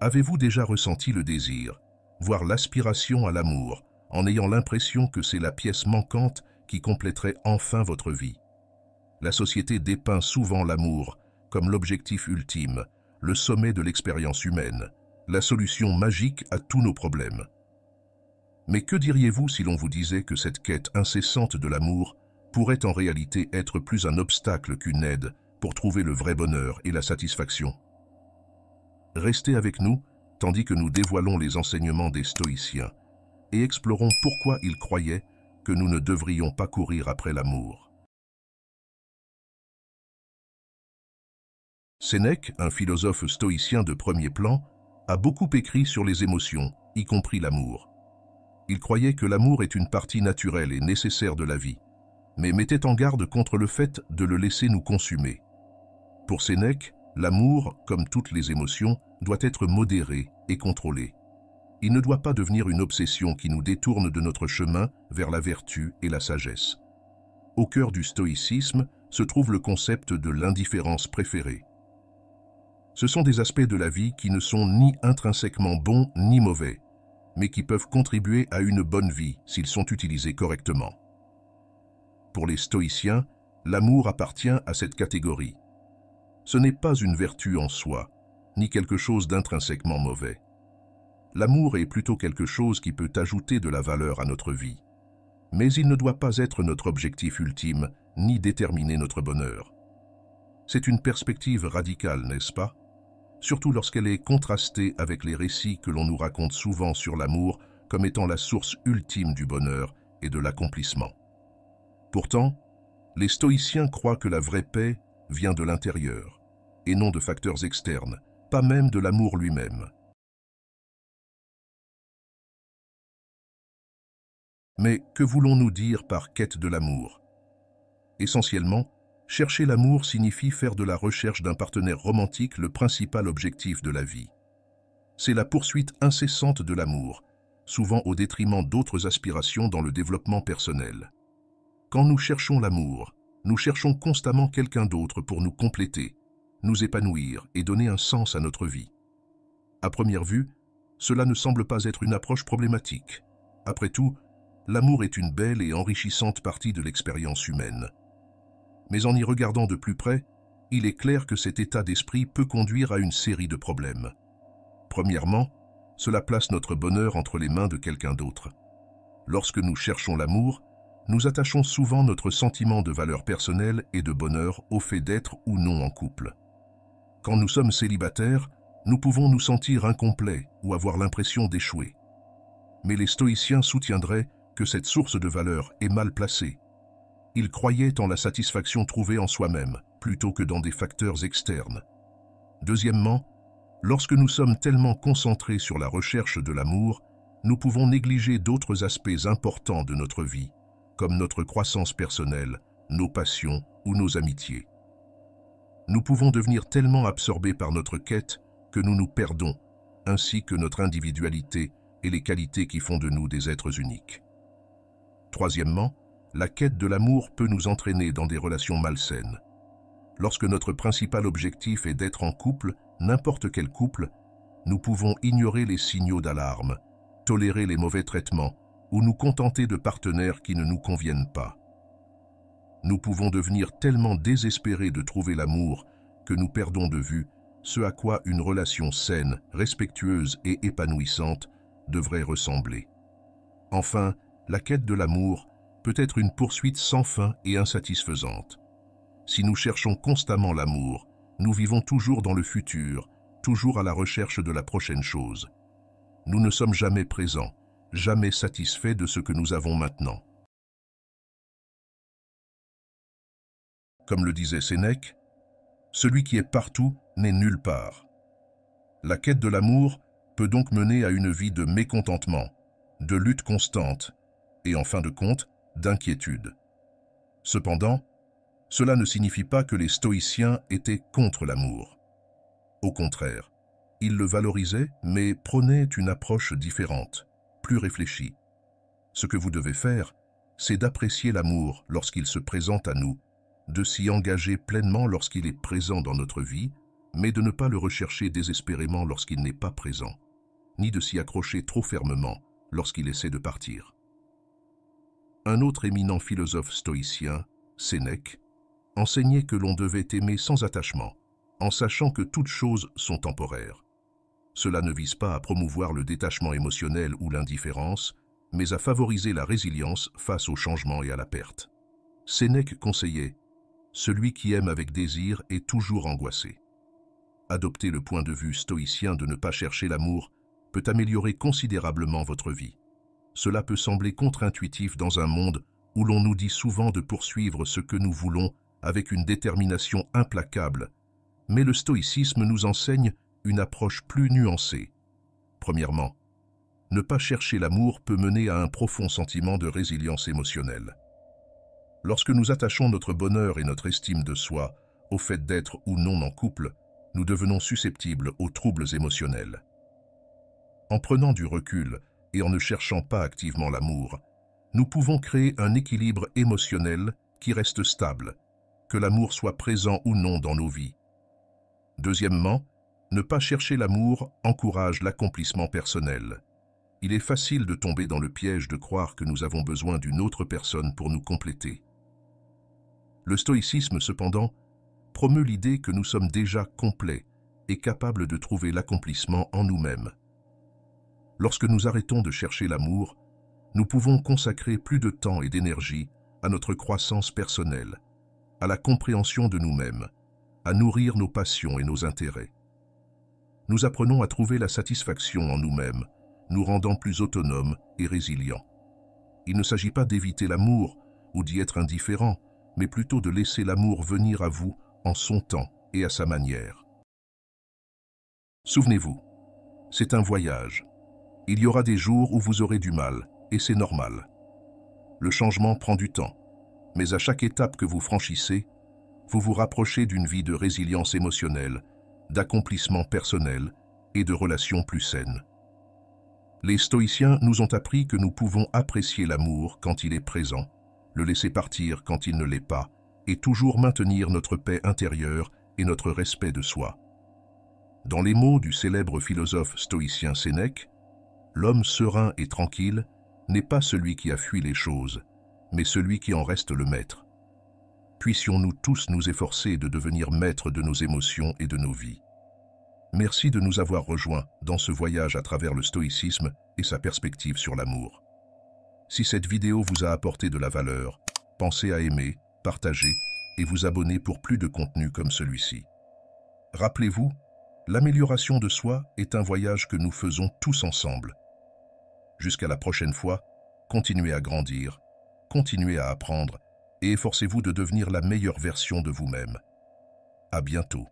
Avez-vous déjà ressenti le désir, voire l'aspiration à l'amour, en ayant l'impression que c'est la pièce manquante qui compléterait enfin votre vie? La société dépeint souvent l'amour comme l'objectif ultime, le sommet de l'expérience humaine, la solution magique à tous nos problèmes. Mais que diriez-vous si l'on vous disait que cette quête incessante de l'amour pourrait en réalité être plus un obstacle qu'une aide pour trouver le vrai bonheur et la satisfaction? Restez avec nous, tandis que nous dévoilons les enseignements des stoïciens et explorons pourquoi ils croyaient que nous ne devrions pas courir après l'amour. Sénèque, un philosophe stoïcien de premier plan, a beaucoup écrit sur les émotions, y compris l'amour. Il croyait que l'amour est une partie naturelle et nécessaire de la vie, mais mettait en garde contre le fait de le laisser nous consumer. Pour Sénèque, l'amour, comme toutes les émotions, doit être modéré et contrôlé. Il ne doit pas devenir une obsession qui nous détourne de notre chemin vers la vertu et la sagesse. Au cœur du stoïcisme se trouve le concept de l'indifférence préférée. Ce sont des aspects de la vie qui ne sont ni intrinsèquement bons ni mauvais, mais qui peuvent contribuer à une bonne vie s'ils sont utilisés correctement. Pour les stoïciens, l'amour appartient à cette catégorie. Ce n'est pas une vertu en soi, ni quelque chose d'intrinsèquement mauvais. L'amour est plutôt quelque chose qui peut ajouter de la valeur à notre vie. Mais il ne doit pas être notre objectif ultime, ni déterminer notre bonheur. C'est une perspective radicale, n'est-ce pas? Surtout lorsqu'elle est contrastée avec les récits que l'on nous raconte souvent sur l'amour comme étant la source ultime du bonheur et de l'accomplissement. Pourtant, les stoïciens croient que la vraie paix vient de l'intérieur, et non de facteurs externes, pas même de l'amour lui-même. Mais que voulons-nous dire par quête de l'amour? Essentiellement, chercher l'amour signifie faire de la recherche d'un partenaire romantique le principal objectif de la vie. C'est la poursuite incessante de l'amour, souvent au détriment d'autres aspirations dans le développement personnel. Quand nous cherchons l'amour, nous cherchons constamment quelqu'un d'autre pour nous compléter, nous épanouir et donner un sens à notre vie. À première vue, cela ne semble pas être une approche problématique. Après tout, l'amour est une belle et enrichissante partie de l'expérience humaine. Mais en y regardant de plus près, il est clair que cet état d'esprit peut conduire à une série de problèmes. Premièrement, cela place notre bonheur entre les mains de quelqu'un d'autre. Lorsque nous cherchons l'amour, nous attachons souvent notre sentiment de valeur personnelle et de bonheur au fait d'être ou non en couple. Quand nous sommes célibataires, nous pouvons nous sentir incomplets ou avoir l'impression d'échouer. Mais les stoïciens soutiendraient que cette source de valeur est mal placée. Ils croyaient en la satisfaction trouvée en soi-même, plutôt que dans des facteurs externes. Deuxièmement, lorsque nous sommes tellement concentrés sur la recherche de l'amour, nous pouvons négliger d'autres aspects importants de notre vie, comme notre croissance personnelle, nos passions ou nos amitiés. Nous pouvons devenir tellement absorbés par notre quête que nous nous perdons, ainsi que notre individualité et les qualités qui font de nous des êtres uniques. Troisièmement, la quête de l'amour peut nous entraîner dans des relations malsaines. Lorsque notre principal objectif est d'être en couple, n'importe quel couple, nous pouvons ignorer les signaux d'alarme, tolérer les mauvais traitements ou nous contenter de partenaires qui ne nous conviennent pas. Nous pouvons devenir tellement désespérés de trouver l'amour que nous perdons de vue ce à quoi une relation saine, respectueuse et épanouissante devrait ressembler. Enfin, la quête de l'amour peut être une poursuite sans fin et insatisfaisante. Si nous cherchons constamment l'amour, nous vivons toujours dans le futur, toujours à la recherche de la prochaine chose. Nous ne sommes jamais présents, jamais satisfaits de ce que nous avons maintenant. Comme le disait Sénèque, « Celui qui est partout n'est nulle part ». La quête de l'amour peut donc mener à une vie de mécontentement, de lutte constante et, en fin de compte, d'inquiétude. Cependant, cela ne signifie pas que les stoïciens étaient contre l'amour. Au contraire, ils le valorisaient, mais prônaient une approche différente, plus réfléchie. Ce que vous devez faire, c'est d'apprécier l'amour lorsqu'il se présente à nous, de s'y engager pleinement lorsqu'il est présent dans notre vie, mais de ne pas le rechercher désespérément lorsqu'il n'est pas présent, ni de s'y accrocher trop fermement lorsqu'il essaie de partir. Un autre éminent philosophe stoïcien, Sénèque, enseignait que l'on devait aimer sans attachement, en sachant que toutes choses sont temporaires. Cela ne vise pas à promouvoir le détachement émotionnel ou l'indifférence, mais à favoriser la résilience face au changement et à la perte. Sénèque conseillait « Celui qui aime avec désir est toujours angoissé ». Adopter le point de vue stoïcien de ne pas chercher l'amour peut améliorer considérablement votre vie. Cela peut sembler contre-intuitif dans un monde où l'on nous dit souvent de poursuivre ce que nous voulons avec une détermination implacable, mais le stoïcisme nous enseigne une approche plus nuancée. Premièrement, ne pas chercher l'amour peut mener à un profond sentiment de résilience émotionnelle. Lorsque nous attachons notre bonheur et notre estime de soi au fait d'être ou non en couple, nous devenons susceptibles aux troubles émotionnels. En prenant du recul et en ne cherchant pas activement l'amour, nous pouvons créer un équilibre émotionnel qui reste stable, que l'amour soit présent ou non dans nos vies. Deuxièmement, ne pas chercher l'amour encourage l'accomplissement personnel. Il est facile de tomber dans le piège de croire que nous avons besoin d'une autre personne pour nous compléter. Le stoïcisme, cependant, promeut l'idée que nous sommes déjà complets et capables de trouver l'accomplissement en nous-mêmes. Lorsque nous arrêtons de chercher l'amour, nous pouvons consacrer plus de temps et d'énergie à notre croissance personnelle, à la compréhension de nous-mêmes, à nourrir nos passions et nos intérêts. Nous apprenons à trouver la satisfaction en nous-mêmes, nous rendant plus autonomes et résilients. Il ne s'agit pas d'éviter l'amour ou d'y être indifférent, mais plutôt de laisser l'amour venir à vous en son temps et à sa manière. Souvenez-vous, c'est un voyage. Il y aura des jours où vous aurez du mal, et c'est normal. Le changement prend du temps, mais à chaque étape que vous franchissez, vous vous rapprochez d'une vie de résilience émotionnelle, d'accomplissement personnel et de relations plus saines. Les stoïciens nous ont appris que nous pouvons apprécier l'amour quand il est présent, le laisser partir quand il ne l'est pas, et toujours maintenir notre paix intérieure et notre respect de soi. Dans les mots du célèbre philosophe stoïcien Sénèque, l'homme serein et tranquille n'est pas celui qui a fui les choses, mais celui qui en reste le maître. Puissions-nous tous nous efforcer de devenir maîtres de nos émotions et de nos vies. Merci de nous avoir rejoints dans ce voyage à travers le stoïcisme et sa perspective sur l'amour. Si cette vidéo vous a apporté de la valeur, pensez à aimer, partager et vous abonner pour plus de contenu comme celui-ci. Rappelez-vous, l'amélioration de soi est un voyage que nous faisons tous ensemble. Jusqu'à la prochaine fois, continuez à grandir, continuez à apprendre et efforcez-vous de devenir la meilleure version de vous-même. À bientôt.